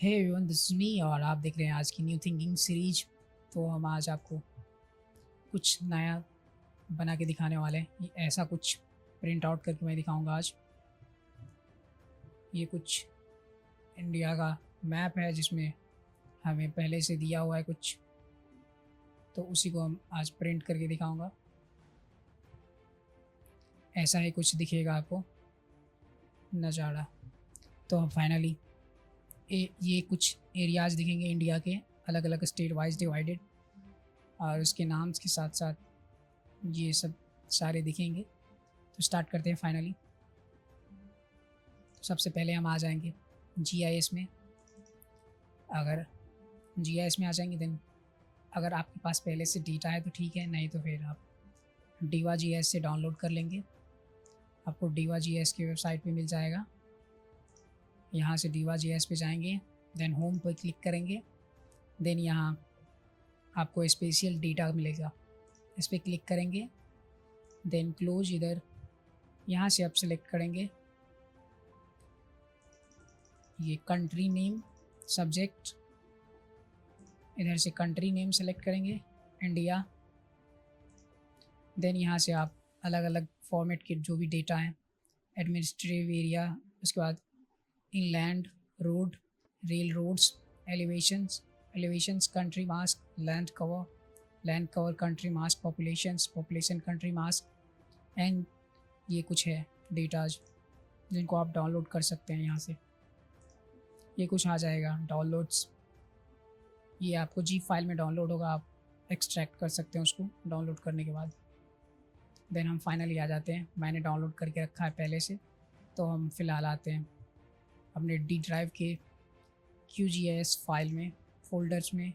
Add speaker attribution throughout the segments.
Speaker 1: Hey everyone, this is me और आप देख रहे हैं आज की न्यू थिंकिंग सीरीज। तो हम आज आपको कुछ नया बना के दिखाने वाले हैं। ये ऐसा कुछ प्रिंट आउट करके मैं दिखाऊंगा आज। ये कुछ इंडिया का मैप है जिसमें हमें पहले से दिया हुआ है कुछ, तो उसी को हम आज प्रिंट करके दिखाऊंगा। ऐसा ही कुछ दिखेगा आपको नज़ारा। तो हम फाइनली ये कुछ एरियाज़ दिखेंगे इंडिया के, अलग अलग स्टेट वाइज डिवाइडेड, और उसके नाम के साथ साथ ये सब सारे दिखेंगे। तो स्टार्ट करते हैं फाइनली। तो सबसे पहले हम आ जाएंगे जीआईएस में। अगर जीआईएस में आ जाएंगे देन अगर आपके पास पहले से डेटा है तो ठीक है, नहीं तो फिर आप डीवा जीएस से डाउनलोड कर लेंगे। आपको डीवा जीएस की वेबसाइट पे मिल जाएगा। यहाँ से डीवा जीएस पे जाएंगे, देन होम पर क्लिक करेंगे। देन यहाँ आपको स्पेशल डेटा मिलेगा, इस पर क्लिक करेंगे। देन क्लोज, इधर यहाँ से आप सेलेक्ट करेंगे ये कंट्री नेम सब्जेक्ट, इधर से कंट्री नेम सेलेक्ट करेंगे इंडिया। देन यहाँ से आप अलग अलग फॉर्मेट के जो भी डेटा हैं, एडमिनिस्ट्रेटिव एरिया, उसके बाद inland road, rail roads, elevations, country mask, land cover, country mask, population, country mask, and ये कुछ है डेटाज जिनको आप डाउनलोड कर सकते हैं। यहाँ से ये कुछ आ जाएगा डाउनलोड्स, ये आपको जी फाइल में डाउनलोड होगा, आप एक्सट्रैक्ट कर सकते हैं उसको डाउनलोड करने के बाद। देन हम फाइनली आ जाते हैं, मैंने डाउनलोड करके रखा है पहले से, तो हम फ़िलहाल आते हैं अपने डी ड्राइव के QGIS फाइल में, फोल्डर्स में।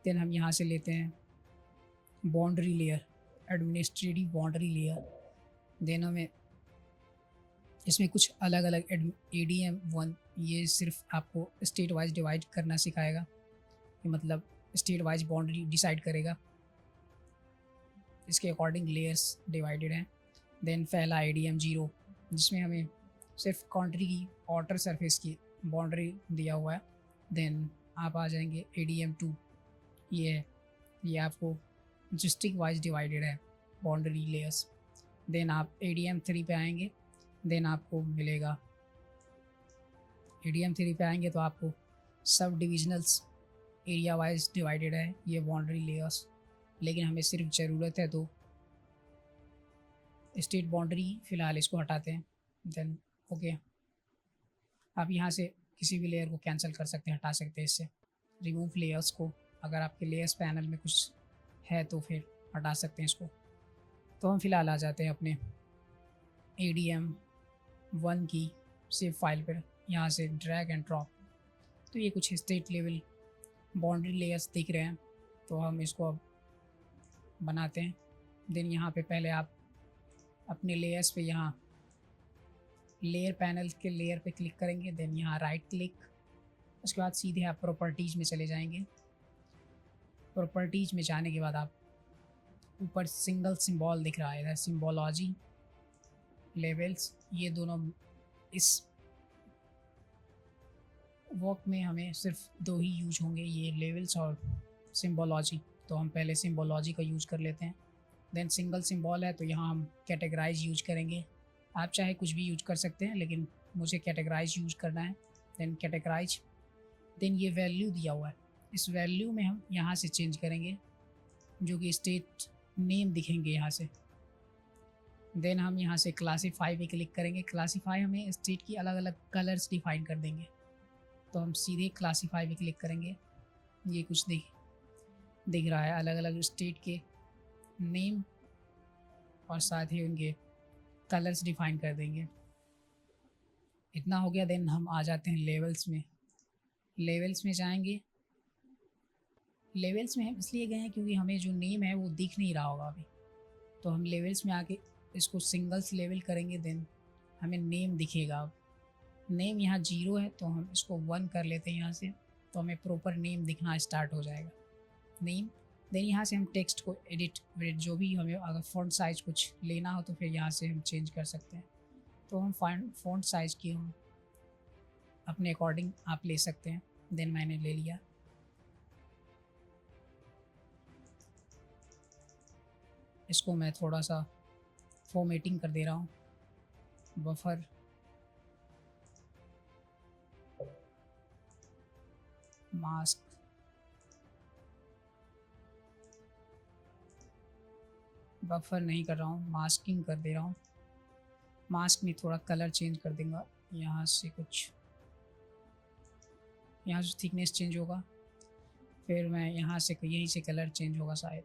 Speaker 1: देन हम यहाँ से लेते हैं boundary layer, administrative boundary layer. Then हमें इसमें कुछ अलग अलग ADM1, ये सिर्फ आपको स्टेट वाइज डिवाइड करना सिखाएगा, ये मतलब स्टेट वाइज बाउंड्री डिसाइड करेगा, इसके अकॉर्डिंग लेयर्स डिवाइडेड हैं। देन पहला ADM0 जिसमें हमें सिर्फ कंट्री की आउटर सरफेस की बाउंड्री दिया हुआ है। देन आप आ जाएंगे ADM2, ये आपको डिस्ट्रिक्ट वाइज डिवाइडेड है बाउंड्री लेयर्स। देन आप ADM3 पे आएंगे, देन आपको मिलेगा ADM3 पे आएंगे तो आपको सब डिविजनल्स एरिया वाइज डिवाइडेड है ये बाउंड्री लेयर्स, लेकिन हमें सिर्फ ज़रूरत है तो स्टेट बाउंड्री, फ़िलहाल इसको हटाते हैं। देन ओके, आप यहाँ से किसी भी लेयर को कैंसिल कर सकते हैं, हटा सकते हैं इससे। रिमूव लेयर्स को, अगर आपके लेयर्स पैनल में कुछ है तो फिर हटा सकते हैं इसको। तो हम फ़िलहाल आ जाते हैं अपने ADM1 की सेव फाइल पर, यहाँ से ड्रैग एंड ड्रॉप। तो ये कुछ स्टेट लेवल बाउंड्री लेयर्स दिख रहे हैं, तो हम इसको अब बनाते हैं। देन यहाँ पे पहले आप अपने लेयर्स पे, यहाँ लेयर पैनल के लेयर पे क्लिक करेंगे। देन यहाँ राइट क्लिक, उसके बाद सीधे आप प्रॉपर्टीज़ में चले जाएंगे। प्रॉपर्टीज़ में जाने के बाद आप ऊपर सिंगल सिंबल दिख रहा है, इधर सिंबोलॉजी, लेवल्स, ये दोनों इस वर्क में हमें सिर्फ दो ही यूज होंगे, ये लेवल्स और सिंबोलॉजी। तो हम पहले सिंबोलॉजी का यूज़ कर लेते हैं। देन सिंगल सिंबल है तो यहाँ हम कैटेगराइज यूज करेंगे, आप चाहे कुछ भी यूज कर सकते हैं लेकिन मुझे कैटेगराइज यूज करना है। देन कैटेगराइज, देन ये वैल्यू दिया हुआ है, इस वैल्यू में हम यहाँ से चेंज करेंगे जो कि स्टेट नेम दिखेंगे यहाँ से। देन हम यहाँ से क्लासीफाई पे क्लिक करेंगे, क्लासीफाई हमें स्टेट की अलग अलग कलर्स डिफाइन कर देंगे, तो हम सीधे क्लासीफाई पे क्लिक करेंगे। ये कुछ दिख रहा है, अलग अलग स्टेट के नेम और साथ ही उनके कलर्स डिफाइन कर देंगे। इतना हो गया। देन हम आ जाते हैं लेवल्स में। लेवल्स में जाएंगे, लेवल्स में हम इसलिए गए हैं क्योंकि हमें जो नेम है वो दिख नहीं रहा होगा अभी, तो हम लेवल्स में आके इसको सिंगल्स लेवल करेंगे। देन हमें नेम दिखेगा। अब नेम यहाँ 0 है तो हम इसको 1 कर लेते हैं यहाँ से, तो हमें प्रॉपर नेम दिखना स्टार्ट हो जाएगा, नेम। देन यहाँ से हम टेक्स्ट को एडिट जो भी हमें, अगर फ़ॉन्ट साइज़ कुछ लेना हो तो फिर यहाँ से हम चेंज कर सकते हैं। तो हम फ़ॉन्ट साइज़ की हम अपने अकॉर्डिंग आप ले सकते हैं। देन मैंने ले लिया। इसको मैं थोड़ा सा फॉर्मेटिंग कर दे रहा हूँ। बफर, मास्क, बफर नहीं कर रहा हूँ, मास्किंग कर दे रहा हूँ। मास्क में थोड़ा कलर चेंज कर दूँगा, यहाँ से कुछ, यहाँ से थिकनेस चेंज होगा, फिर मैं यहाँ से यहीं से कलर चेंज होगा शायद।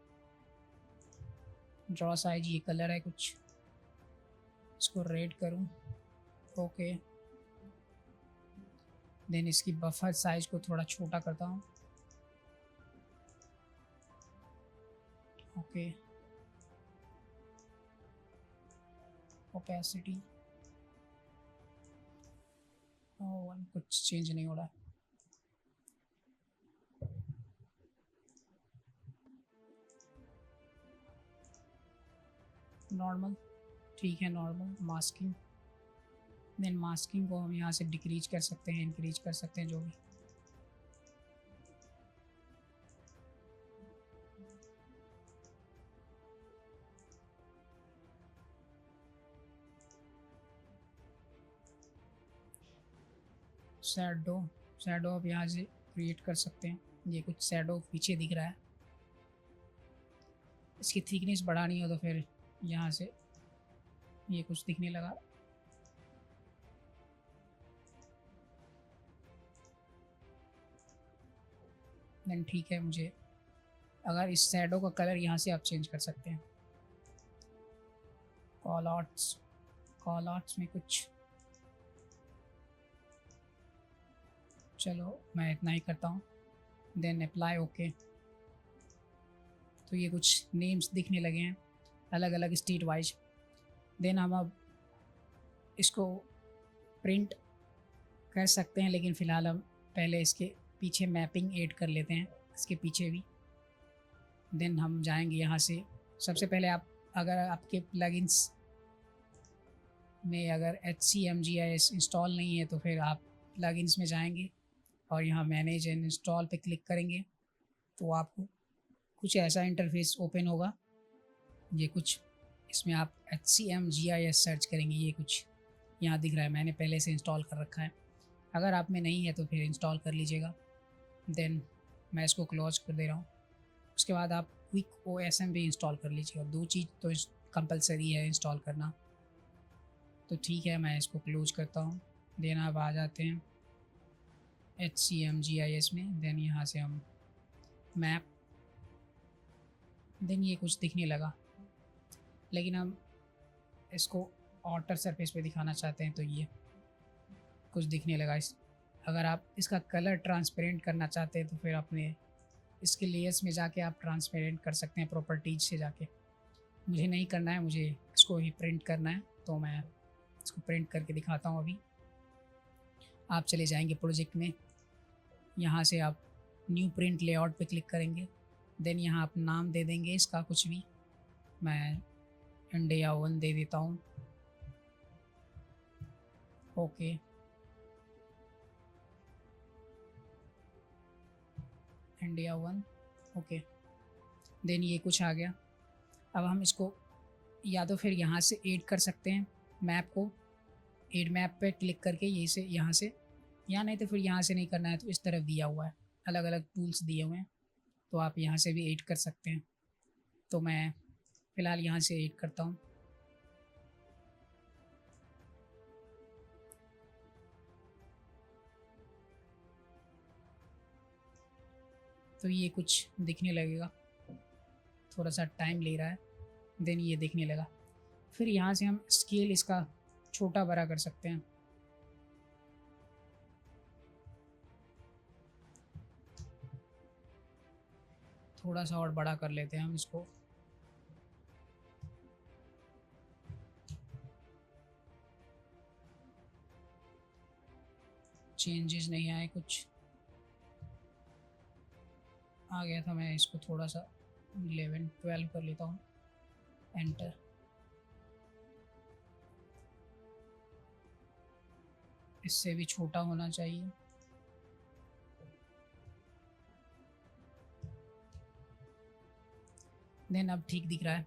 Speaker 1: ड्रॉ साइज ये कलर है कुछ, इसको रेड करूँ, ओके। देन इसकी बफर साइज को थोड़ा छोटा करता हूँ, ओके। ओपेसिटी कुछ चेंज नहीं हो रहा है। नॉर्मल, ठीक है नॉर्मल। मास्किंग, देन मास्किंग को हम यहाँ से डिक्रीज कर सकते हैं, इंक्रीज कर सकते हैं, जो भी। शैडो, शैडो आप यहाँ से क्रिएट कर सकते हैं। ये कुछ शैडो पीछे दिख रहा है, इसकी थिकनेस बढ़ानी हो तो फिर यहाँ से ये कुछ दिखने लगा। देन ठीक है, मुझे अगर इस शैडो का कलर यहाँ से आप चेंज कर सकते हैं। कॉल आउट्स, कॉल आउट्स में कुछ, चलो मैं इतना ही करता हूँ। Then apply, okay. तो ये कुछ नेम्स दिखने लगे हैं अलग अलग स्टेट वाइज। देन हम अब इसको प्रिंट कर सकते हैं, लेकिन फ़िलहाल हम पहले इसके पीछे मैपिंग ऐड कर लेते हैं, इसके पीछे भी। देन हम जाएंगे यहाँ से। सबसे पहले आप, अगर आपके प्लगइन्स में अगर HCMGIS इंस्टॉल नहीं है तो फिर आप प्लगइन्स में जाएंगे और यहाँ मैनेज एंड इंस्टॉल पे क्लिक करेंगे तो आपको कुछ ऐसा इंटरफेस ओपन होगा। ये कुछ, इसमें आप HCMGIS सर्च करेंगे, ये कुछ यहाँ दिख रहा है, मैंने पहले से इंस्टॉल कर रखा है। अगर आप में नहीं है तो फिर इंस्टॉल कर लीजिएगा। देन मैं इसको क्लोज कर दे रहा हूँ। उसके बाद आप क्विक OSM भी इंस्टॉल कर लीजिएगा। 2 चीज़ तो कंपलसरी है इंस्टॉल करना। तो ठीक है, मैं इसको क्लोज करता हूँ। देन आप आ जाते हैं HCMGIS में। देन यहाँ से हम मैप, देन ये कुछ दिखने लगा, लेकिन हम इसको आउटर सरफेस पे दिखाना चाहते हैं तो ये कुछ दिखने लगा। अगर आप इसका कलर ट्रांसपेरेंट करना चाहते हैं तो फिर अपने इसके लेयर्स में जाके आप ट्रांसपेरेंट कर सकते हैं, प्रॉपर्टीज से जाके। मुझे नहीं करना है, मुझे इसको ही प्रिंट करना है, तो मैं इसको प्रिंट करके दिखाता हूँ अभी। आप चले जाएंगे प्रोजेक्ट में, यहाँ से आप न्यू प्रिंट लेआउट पे क्लिक करेंगे। देन यहाँ आप नाम दे देंगे इसका कुछ भी, मैं इंडिया 1 दे देता हूँ, ओके। India 1, okay. देन ये कुछ आ गया। अब हम इसको या तो फिर यहाँ से ऐड कर सकते हैं मैप को, ऐड मैप पे क्लिक करके यहीं से, यहाँ से, या नहीं तो फिर यहाँ से नहीं करना है तो इस तरफ दिया हुआ है, अलग अलग टूल्स दिए हुए हैं, तो आप यहाँ से भी ऐड कर सकते हैं। तो मैं फ़िलहाल यहाँ से ऐड करता हूँ। तो ये कुछ दिखने लगेगा, थोड़ा सा टाइम ले रहा है। देन ये दिखने लगा। फिर यहाँ से हम स्केल इसका छोटा बड़ा कर सकते हैं। थोड़ा सा और बड़ा कर लेते हैं हम इसको। चेंजेस नहीं आए, कुछ आ गया था। मैं इसको थोड़ा सा 11-12 कर लेता हूँ, एंटर। इससे भी छोटा होना चाहिए। देन अब ठीक दिख रहा है।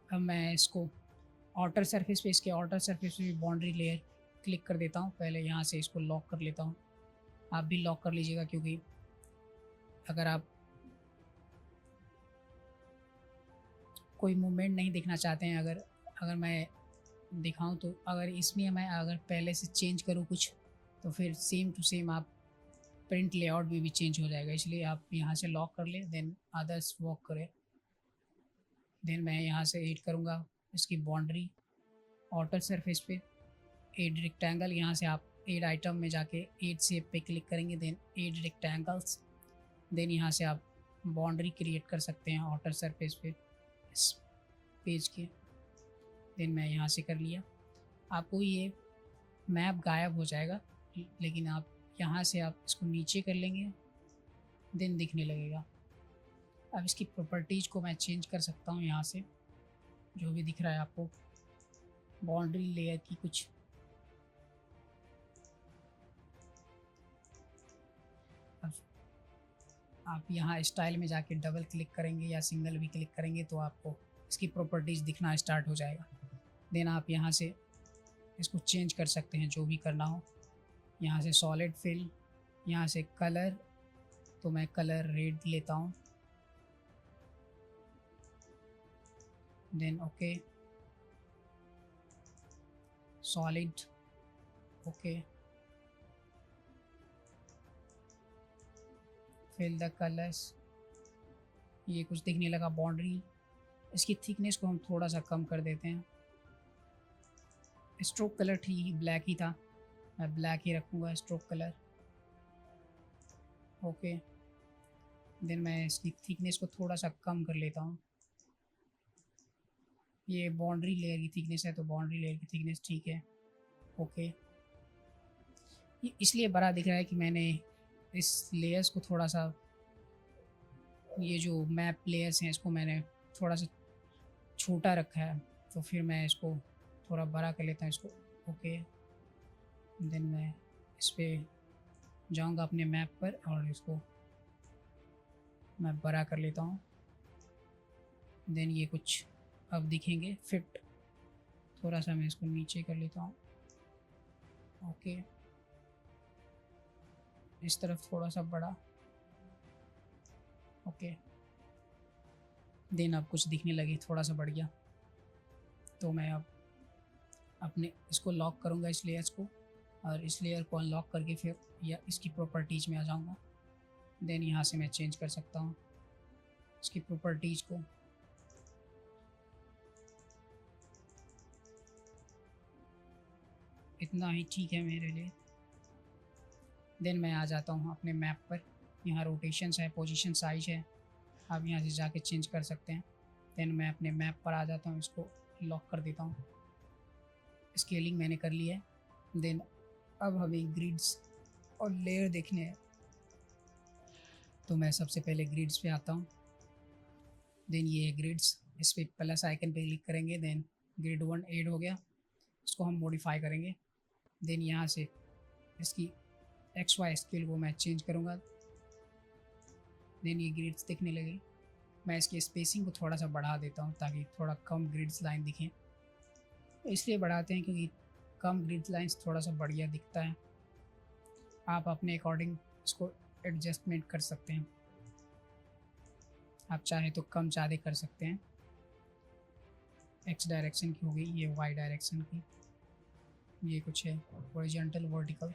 Speaker 1: अब मैं इसको आउटर सरफेस पे, इसके आउटर सरफेस पे भी बाउंड्री लेयर क्लिक कर देता हूँ। पहले यहाँ से इसको लॉक कर लेता हूँ। आप भी लॉक कर लीजिएगा, क्योंकि अगर आप कोई मूवमेंट नहीं देखना चाहते हैं, अगर अगर मैं दिखाऊं तो अगर इसमें मैं अगर पहले से चेंज करूं कुछ, तो फिर सेम टू सेम आप प्रिंट लेआउट में भी चेंज हो जाएगा। इसलिए आप यहाँ से लॉक कर लें, देन अदर्स वॉक करें। देन मैं यहाँ से ऐड करूँगा इसकी बाउंड्री आउटर सरफेस पे, एड रेक्टेंगल। यहाँ से आप एड आइटम में जाके एड शेप पे क्लिक करेंगे, देन एड रेक्टेंगल्स। देन यहाँ से आप बाउंड्री क्रिएट कर सकते हैं आउटर सरफेस पे इस पेज के। देन मैं यहाँ से कर लिया। आपको ये मैप गायब हो जाएगा, लेकिन आप यहाँ से आप इसको नीचे कर लेंगे, देन दिखने लगेगा। अब इसकी प्रॉपर्टीज़ को मैं चेंज कर सकता हूँ यहाँ से, जो भी दिख रहा है आपको बाउंड्री लेयर की कुछ। अब आप यहाँ स्टाइल में जाके डबल क्लिक करेंगे या सिंगल भी क्लिक करेंगे तो आपको इसकी प्रॉपर्टीज़ दिखना स्टार्ट हो जाएगा। देन आप यहाँ से इसको चेंज कर सकते हैं जो भी करना हो। यहाँ से सॉलिड फिल, यहाँ से कलर, तो मैं कलर रेड लेता हूँ। Then okay, solid, okay, fill the colours. ये कुछ दिखने लगा। बाउंड्री, इसकी थिकनेस को हम थोड़ा सा कम कर देते हैं। स्ट्रोक कलर ठीक ब्लैक ही था, मैं ब्लैक ही रखूँगा स्ट्रोक कलर। ओके, देन मैं इसकी थिकनेस को थोड़ा सा कम कर लेता हूँ। ये बाउंड्री लेयर की थिकनेस है, तो बाउंड्री लेयर की थिकनेस ठीक है। ओके, ये इसलिए बड़ा दिख रहा है कि मैंने इस लेयर्स को थोड़ा सा, ये जो मैप लेयर्स हैं इसको मैंने थोड़ा सा छोटा रखा है, तो फिर मैं इसको थोड़ा बड़ा कर लेता हूँ इसको। ओके, देन मैं इस पर जाऊँगा अपने मैप पर और इसको मैं बड़ा कर लेता हूँ। देन ये कुछ अब दिखेंगे फिट। थोड़ा सा मैं इसको नीचे कर लेता हूँ। ओके, इस तरफ थोड़ा सा बड़ा। ओके, देन अब कुछ दिखने लगे थोड़ा सा बढ़ गया, तो मैं अब अपने इसको लॉक करूँगा इस लेयर्स को, और इस लेयर को अनलॉक करके फिर या इसकी प्रॉपर्टीज़ में आ जाऊँगा। देन यहाँ से मैं चेंज कर सकता हूँ इसकी प्रॉपर्टीज़ को। इतना ही ठीक है मेरे लिए। देन मैं आ जाता हूँ अपने मैप पर। यहाँ रोटेशंस है, पोजीशन साइज है, आप यहाँ से जाके चेंज कर सकते हैं। देन मैं अपने मैप पर आ जाता हूँ, इसको लॉक कर देता हूँ। स्केलिंग मैंने कर ली है। देन अब हमें ग्रिड्स और लेयर देखने हैं, तो मैं सबसे पहले ग्रिड्स पे आता हूँ। देन ये है ग्रिड्स, इस पर प्लस आइकन पे क्लिक करेंगे। देन ग्रिड 1 ऐड हो गया, इसको हम मॉडिफाई करेंगे। देन यहाँ से इसकी XY स्केल को मैं चेंज करूँगा। देन ये ग्रिड्स दिखने लगे। मैं इसकी स्पेसिंग को थोड़ा सा बढ़ा देता हूँ ताकि थोड़ा कम ग्रिड्स लाइन दिखें। इसलिए बढ़ाते हैं क्योंकि कम ग्रिड लाइंस थोड़ा सा बढ़िया दिखता है। आप अपने अकॉर्डिंग इसको एडजस्टमेंट कर सकते हैं, आप चाहे तो कम ज़्यादा कर सकते हैं। X डायरेक्शन की हो गई, ये Y डायरेक्शन की, ये कुछ है हॉरिजॉन्टल वर्टिकल।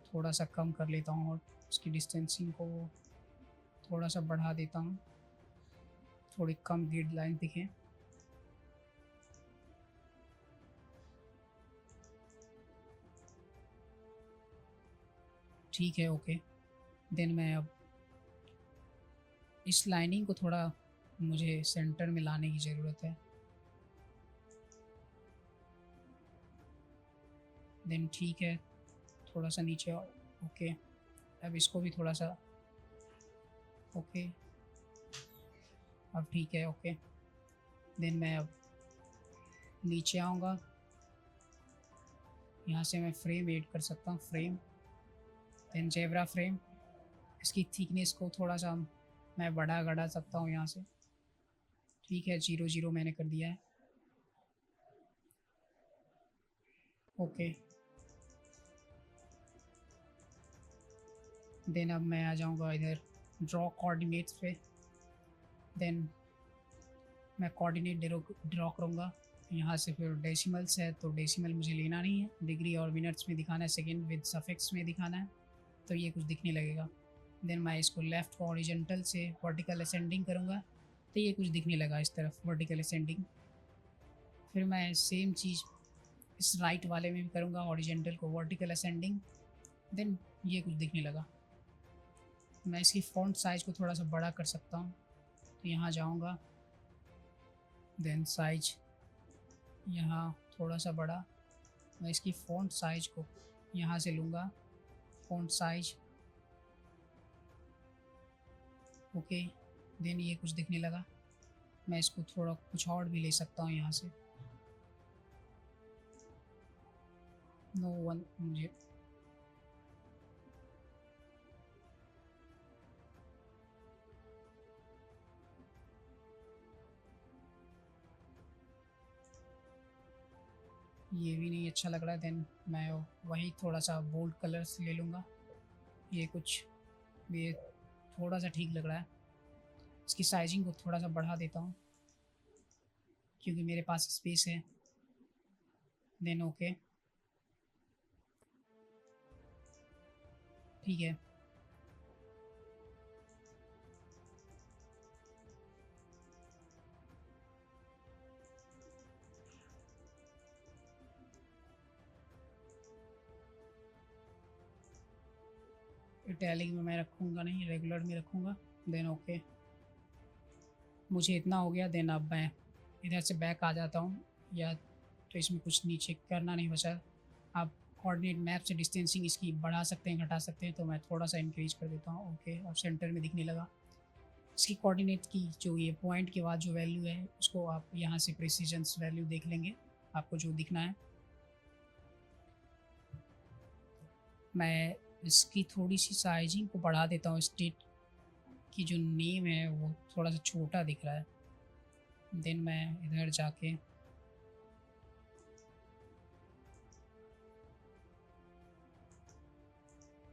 Speaker 1: थोड़ा सा कम कर लेता हूँ और उसकी डिस्टेंसिंग को थोड़ा सा बढ़ा देता हूँ, थोड़ी कम ग्रिड लाइन दिखें। ठीक है, ओके। देन मैं अब इस लाइनिंग को थोड़ा मुझे सेंटर में लाने की ज़रूरत है। देन ठीक है, थोड़ा सा नीचे और ओके। अब इसको भी थोड़ा सा ओके, अब ठीक है, ओके। देन मैं अब नीचे आऊँगा, यहाँ से मैं फ्रेम ऐड कर सकता हूँ, फ्रेम। देन जेब्रा फ्रेम, इसकी थिकनेस को थोड़ा सा हम मैं बढ़ा सकता हूँ यहाँ से। ठीक है, 0 0 मैंने कर दिया है। ओके, देन अब मैं आ जाऊँगा इधर ड्रॉ कोऑर्डिनेट्स पे। देन मैं कोऑर्डिनेट ड्रॉ करूँगा। यहाँ से फिर डेसिमल्स है तो डेसिमल मुझे लेना नहीं है, डिग्री और मिनट्स में दिखाना है, सेकेंड विद सफिक्स में दिखाना है, तो ये कुछ दिखने लगेगा। देन मैं इसको लेफ़्ट को हॉरिजॉन्टल से वर्टिकल असेंडिंग करूँगा, तो ये कुछ दिखने लगा इस तरफ वर्टिकल असेंडिंग। फिर मैं सेम चीज़ इस राइट वाले में भी करूँगा, हॉरिजॉन्टल को वर्टिकल असेंडिंग। देन ये कुछ दिखने लगा। मैं इसकी फ़ॉन्ट साइज़ को थोड़ा सा बड़ा कर सकता हूँ, तो यहाँ जाऊँगा, देन साइज यहाँ थोड़ा सा बड़ा। मैं इसकी फ़ॉन्ट साइज़ को यहाँ से लूँगा, फ़ॉन्ट साइज। ओके, देन ये कुछ दिखने लगा। मैं इसको थोड़ा कुछ और भी ले सकता हूँ यहाँ से। नो वन मुझे ये भी नहीं अच्छा लग रहा है। देन मैं वही थोड़ा सा बोल्ड कलर्स ले लूँगा। ये कुछ ये थोड़ा सा ठीक लग रहा है। इसकी साइजिंग को थोड़ा सा बढ़ा देता हूँ क्योंकि मेरे पास स्पेस है। देन ओके, ठीक है। इटैलिक में मैं रखूँगा नहीं, रेगुलर में रखूँगा। देन ओके, मुझे इतना हो गया। देन अब मैं इधर से बैक आ जाता हूँ, या तो इसमें कुछ नीचे करना नहीं बचा। आप कोऑर्डिनेट मैप से डिस्टेंसिंग इसकी बढ़ा सकते हैं, घटा सकते हैं, तो मैं थोड़ा सा इंक्रीज कर देता हूँ। ओके, और सेंटर में दिखने लगा। इसकी कोऑर्डिनेट की जो ये पॉइंट के बाद जो वैल्यू है उसको आप यहाँ से प्रिसीजंस वैल्यू देख लेंगे, आपको जो दिखना है। मैं इसकी थोड़ी सी साइजिंग को बढ़ा देता हूँ। स्टेट की जो नेम है वो थोड़ा सा छोटा दिख रहा है। देन मैं इधर जाके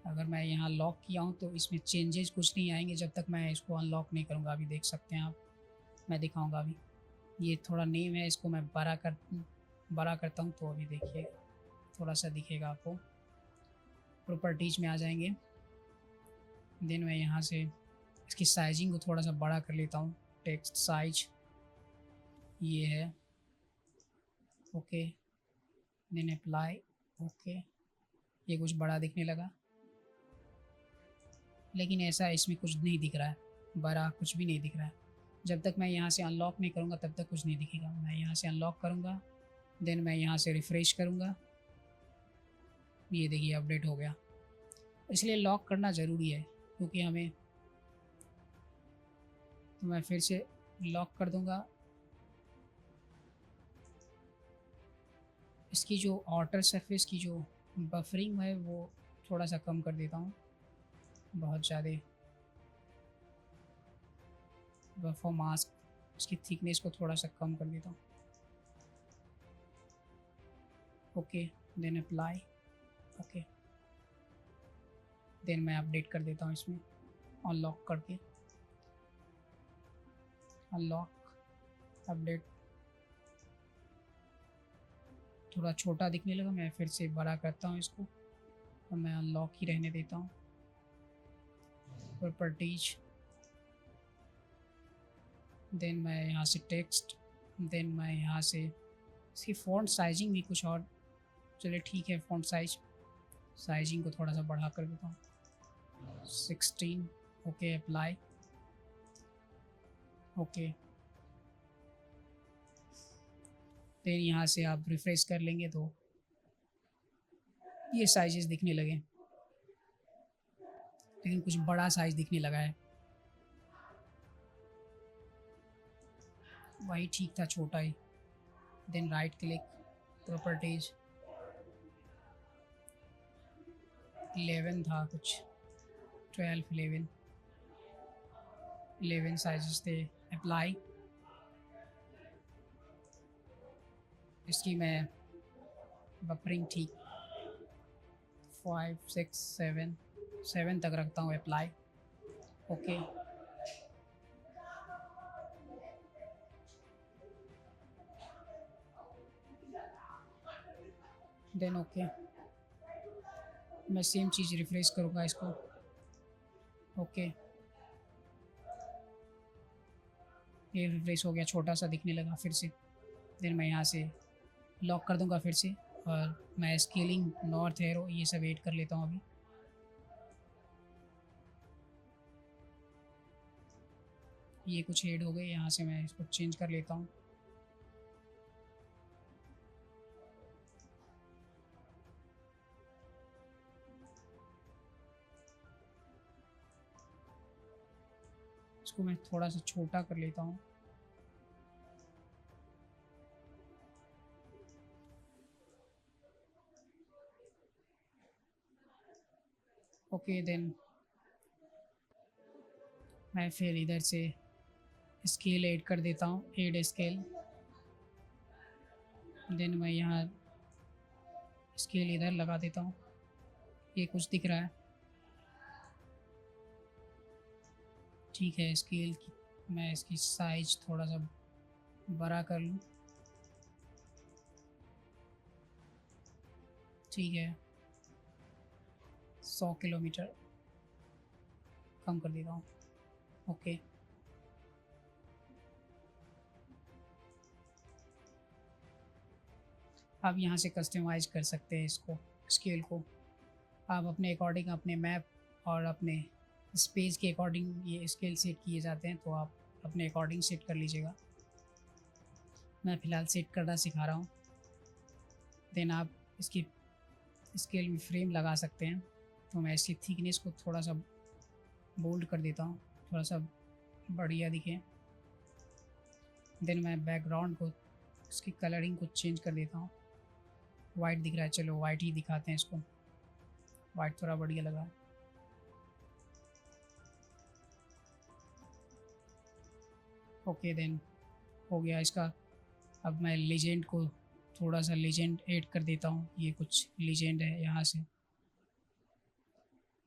Speaker 1: अगर मैं यहाँ लॉक किया हूँ तो इसमें चेंजेस कुछ नहीं आएंगे जब तक मैं इसको अनलॉक नहीं करूँगा। अभी देख सकते हैं आप, मैं दिखाऊँगा अभी। ये थोड़ा नेम है, इसको मैं बड़ा करता हूँ तो अभी देखिए थोड़ा सा दिखेगा आपको। प्रॉपर्टीज में आ जाएंगे। देन मैं यहाँ से इसकी साइजिंग को थोड़ा सा बड़ा कर लेता हूँ। टेक्स्ट साइज ये है। Okay, then apply. ओके, ये कुछ बड़ा दिखने लगा, लेकिन ऐसा इसमें कुछ नहीं दिख रहा है, बड़ा कुछ भी नहीं दिख रहा है। जब तक मैं यहाँ से अनलॉक नहीं करूँगा तब तक कुछ नहीं दिखेगा। मैं यहाँ से अनलॉक करूँगा, देन मैं यहाँ से रिफ़्रेश करूँगा। ये देखिए अपडेट हो गया। इसलिए लॉक करना ज़रूरी है क्योंकि हमें, तो मैं फिर से लॉक कर दूँगा। इसकी जो आउटर सरफेस की जो बफरिंग है वो थोड़ा सा कम कर देता हूँ, बहुत ज़्यादा बफर मास्क, इसकी थिकनेस को थोड़ा सा कम कर देता हूँ। Okay, then apply. Okay, then मैं अपडेट कर देता हूँ इसमें अनलॉक करके। Unlock, update. थोड़ा छोटा दिखने लगा, मैं फिर से बड़ा करता हूँ इसको और मैं अनलॉक ही रहने देता हूँ। प्रॉपर्टीज, देन मैं यहाँ से टेक्स्ट, देन मैं यहाँ से इसकी फ़ॉन्ट साइजिंग भी कुछ और, चलिए ठीक है, फ़ॉन्ट साइजिंग को थोड़ा सा बढ़ा कर देता हूँ 16। Okay, apply. ओके, फिर यहाँ से आप रिफ्रेश कर लेंगे तो ये साइजेस दिखने लगे, लेकिन कुछ बड़ा साइज दिखने लगा है। वही ठीक था, छोटा ही। देन राइट क्लिक, प्रॉपर्टीज, 11 था कुछ, 12 11 11 साइजेस थे। अप्लाई। इसकी मैं बफरिंग ठीक 5 6 7 7 तक रखता हूँ। अप्लाई। ओके। Then okay. मैं सेम चीज़ रिफ्रेश करूँगा इसको। ओके, ये रिफ्रेश हो गया, छोटा सा दिखने लगा फिर से। देन मैं यहाँ से लॉक कर दूँगा फिर से, और मैं स्केलिंग, नॉर्थ एरो, ये सब ऐड कर लेता हूँ अभी। ये कुछ ऐड हो गए, यहाँ से मैं इसको चेंज कर लेता हूँ। इसको मैं थोड़ा सा छोटा कर लेता हूँ। ओके, देन मैं फिर इधर से स्केल ऐड कर देता हूँ, ऐड स्केल। देन मैं यहाँ स्केल इधर लगा देता हूँ। ये कुछ दिख रहा है, ठीक है। स्केल की मैं इसकी साइज थोड़ा सा बड़ा कर लूँ, ठीक है। 100 किलोमीटर कम कर देता हूँ। ओके, आप यहाँ से कस्टमाइज कर सकते हैं इसको, स्केल को। आप अपने अकॉर्डिंग, अपने मैप और अपने स्पेस के अकॉर्डिंग ये स्केल सेट किए जाते हैं, तो आप अपने अकॉर्डिंग सेट कर लीजिएगा। मैं फ़िलहाल सेट करना सिखा रहा हूँ। देन आप इसकी स्केल में फ्रेम लगा सकते हैं। तो मैं इसकी थिकनेस को थोड़ा सा बोल्ड कर देता हूँ, थोड़ा सा बढ़िया दिखे। देन मैं बैकग्राउंड को, इसकी कलरिंग को चेंज कर देता हूँ। वाइट दिख रहा है, चलो वाइट ही दिखाते हैं इसको। वाइट थोड़ा बढ़िया लगा। ओके, देन हो गया इसका। अब मैं लेजेंड को थोड़ा सा लेजेंड ऐड कर देता हूँ। ये कुछ लेजेंड है, यहाँ से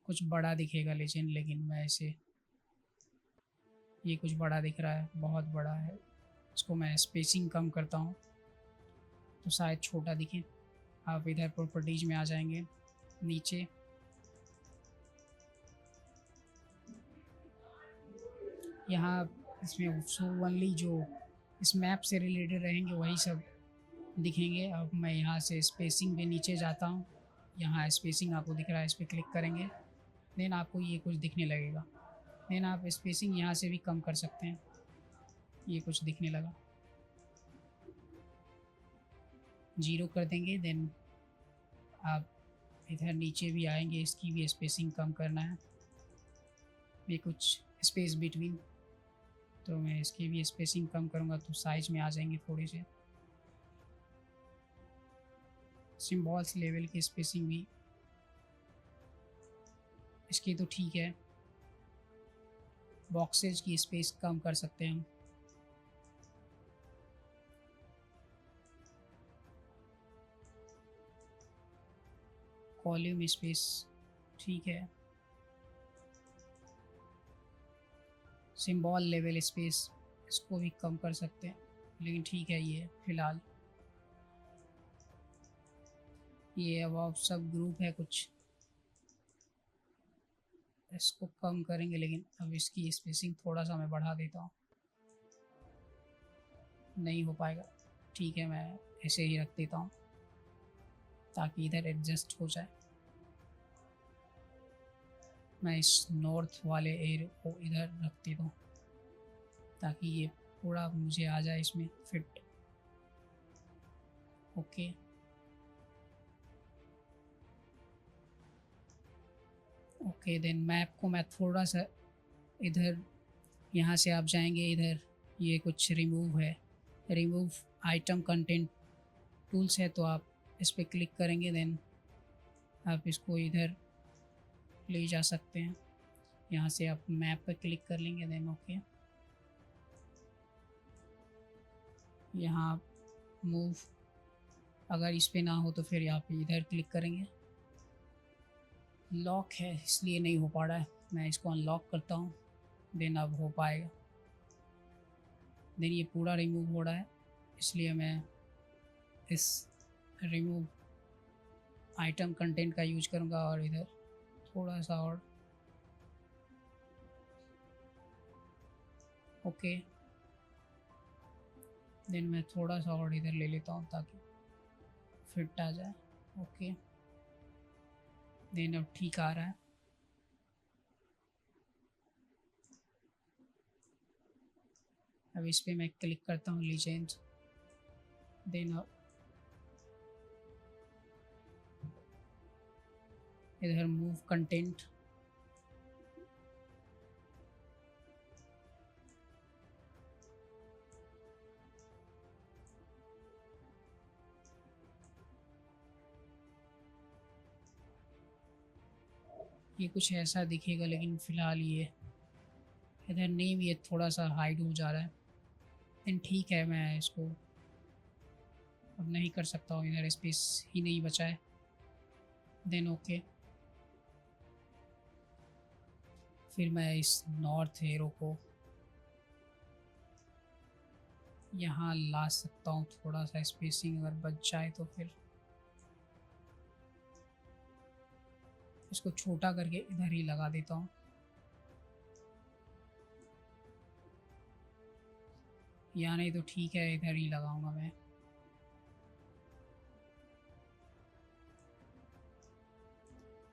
Speaker 1: कुछ बड़ा दिखेगा लेजेंड, लेकिन मैं इसे, ये कुछ बड़ा दिख रहा है, बहुत बड़ा है। इसको मैं स्पेसिंग कम करता हूँ तो शायद छोटा दिखे। आप इधर प्रॉपर्टीज में आ जाएंगे, नीचे यहाँ इसमें सो ओनली जो इस मैप से रिलेटेड रहेंगे वही सब दिखेंगे। अब मैं यहाँ से स्पेसिंग पे नीचे जाता हूँ। यहाँ स्पेसिंग आपको दिख रहा है, इस पर क्लिक करेंगे, देन आपको ये कुछ दिखने लगेगा। देन आप स्पेसिंग यहाँ से भी कम कर सकते हैं। ये कुछ दिखने लगा, 0 कर देंगे। देन आप इधर नीचे भी आएंगे, इसकी भी स्पेसिंग कम करना है। ये कुछ स्पेस बिटवीन, तो मैं इसकी भी स्पेसिंग कम करूँगा तो साइज में आ जाएंगे थोड़े से। सिम्बॉल्स लेवल की स्पेसिंग भी इसकी तो ठीक है। बॉक्सेज की स्पेस कम कर सकते हैं हम। कॉलम स्पेस ठीक है। सिंबल लेवल स्पेस इसको भी कम कर सकते हैं, लेकिन ठीक है ये फ़िलहाल। ये अब सब ग्रुप है कुछ, इसको कम करेंगे, लेकिन अब इसकी स्पेसिंग थोड़ा सा मैं बढ़ा देता हूँ। नहीं हो पाएगा, ठीक है, मैं ऐसे ही रख देता हूँ ताकि इधर एडजस्ट हो जाए। मैं इस नॉर्थ वाले एरिया को इधर रख देता हूँ ताकि ये पूरा मुझे आ जाए इसमें fit. Okay, okay. Then map को मैं थोड़ा सा इधर, यहाँ से आप जाएंगे इधर, ये कुछ रिमूव है, रिमूव आइटम कंटेंट टूल्स है, तो आप इस पर क्लिक करेंगे। देन आप इसको इधर ले जा सकते हैं। यहाँ से आप मैप पर क्लिक कर लेंगे, देन ओके। यहाँ मूव, अगर इस पे ना हो तो फिर यहाँ पे इधर क्लिक करेंगे। लॉक है इसलिए नहीं हो पा रहा है, मैं इसको अनलॉक करता हूँ, देन अब हो पाएगा। देन ये पूरा रिमूव हो रहा है, इसलिए मैं इस रिमूव आइटम कंटेंट का यूज करूँगा और इधर थोड़ा सा और ओके। देन मैं थोड़ा सा और इधर ले लेता हूँ ताकि फिट आ जाए, ओके। देन अब ठीक आ रहा है। अब इस पर मैं क्लिक करता हूँ लीजेंड, देन इधर मूव कंटेंट, ये कुछ ऐसा दिखेगा, लेकिन फ़िलहाल ये इधर नेम ये थोड़ा सा हाइड हो जा रहा है। लेकिन ठीक है, मैं इसको अब नहीं कर सकता हूँ, इधर स्पेस ही नहीं बचा है। Then okay. फिर मैं इस नॉर्थ एरो को यहाँ ला सकता हूँ, थोड़ा सा स्पेसिंग अगर बच जाए तो फिर इसको छोटा करके इधर ही लगा देता हूँ। या नहीं तो ठीक है, इधर ही लगाऊंगा मैं।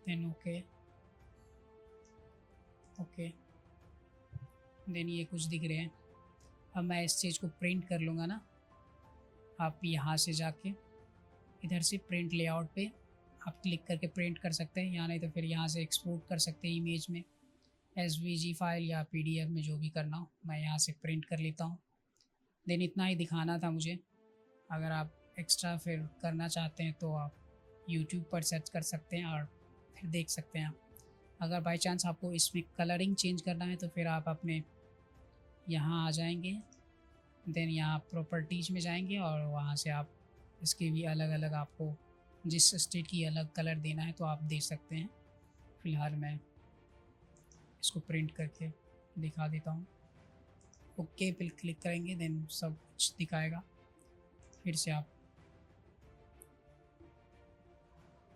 Speaker 1: Then okay okay. देन ये कुछ दिख रहे हैं। अब मैं इस चीज़ को प्रिंट कर लूँगा ना, आप यहाँ से जाके इधर से प्रिंट लेआउट पे आप क्लिक करके प्रिंट कर सकते हैं, या नहीं तो फिर यहाँ से एक्सपोर्ट कर सकते हैं इमेज में, एसवीजी फाइल या पीडीएफ में, जो भी करना हो। मैं यहाँ से प्रिंट कर लेता हूँ। देन इतना ही दिखाना था मुझे। अगर आप एक्स्ट्रा फिर करना चाहते हैं तो आप यूट्यूब पर सर्च कर सकते हैं और फिर देख सकते हैं आप। अगर बाई चांस आपको इसमें कलरिंग चेंज करना है तो फिर आप अपने यहाँ आ जाएंगे, देन यहाँ प्रॉपर्टीज़ में जाएंगे और वहाँ से आप इसके भी अलग अलग, आपको जिस स्टेट की अलग कलर देना है तो आप दे सकते हैं। फ़िलहाल मैं इसको प्रिंट करके दिखा देता हूँ। ओके पे क्लिक करेंगे, देन सब कुछ दिखाएगा। फिर से आप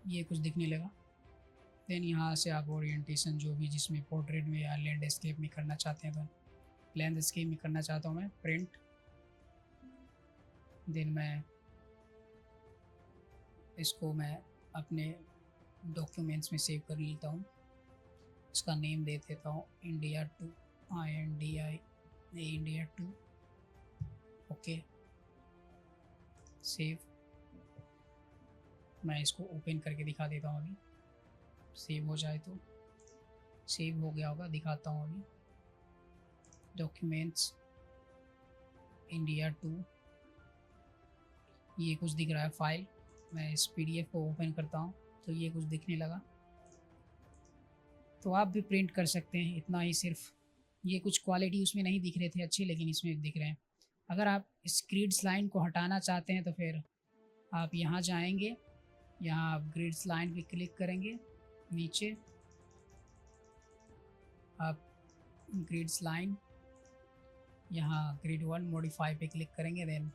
Speaker 1: ये कुछ दिखने लगा। देन यहाँ से आप ओरिएंटेशन जो भी जिसमें पोर्ट्रेट में या लैंडस्केप में करना चाहते हैं, तो लैंडस्केप में करना चाहता हूँ मैं, प्रिंट। देन मैं इसको मैं अपने डॉक्यूमेंट्स में सेव कर लेता हूँ। इसका नेम दे देता हूँ India2, INDI India2, okay save. मैं इसको ओपन करके दिखा देता हूँ अभी, सेव हो जाए तो। सेव हो गया होगा, दिखाता हूँ अभी। डॉक्यूमेंट्स India2, ये कुछ दिख रहा है फाइल। मैं इस पीडीएफ को ओपन करता हूँ तो ये कुछ दिखने लगा। तो आप भी प्रिंट कर सकते हैं, इतना ही सिर्फ। ये कुछ क्वालिटी उसमें नहीं दिख रहे थे अच्छे, लेकिन इसमें दिख रहे हैं। अगर आप इस ग्रिड्स लाइन को हटाना चाहते हैं तो फिर आप यहाँ जाएंगे, यहाँ आप ग्रिड्स लाइन पे क्लिक करेंगे, नीचे आप ग्रिड्स लाइन, यहाँ ग्रिड 1 मॉडिफाई पे क्लिक करेंगे। देन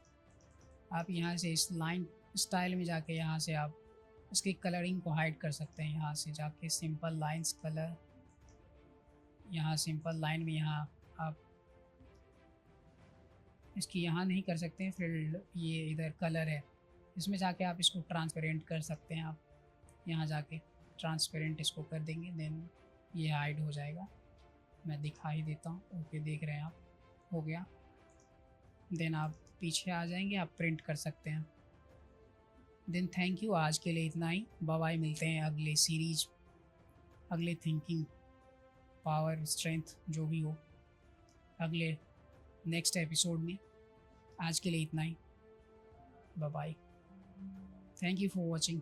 Speaker 1: आप यहाँ से इस लाइन स्टाइल में जाके यहाँ से आप इसकी कलरिंग को हाइड कर सकते हैं। यहाँ से जाके सिंपल लाइंस कलर, यहाँ सिंपल लाइन में यहाँ आप इसकी यहाँ नहीं कर सकते हैं, फिर ये इधर कलर है, इसमें जाके आप इसको ट्रांसपेरेंट कर सकते हैं। आप यहाँ जाके ट्रांसपेरेंट इसको कर देंगे, देन ये हाइड हो जाएगा। मैं दिखा ही देता हूँ, ओके देख रहे हैं आप, हो गया। देन आप पीछे आ जाएंगे, आप प्रिंट कर सकते हैं। देन थैंक यू, आज के लिए इतना ही। बाय बाय, मिलते हैं अगले सीरीज, अगले थिंकिंग पावर स्ट्रेंथ जो भी हो, अगले नेक्स्ट एपिसोड में। आज के लिए इतना ही, bye bye, thank you for watching.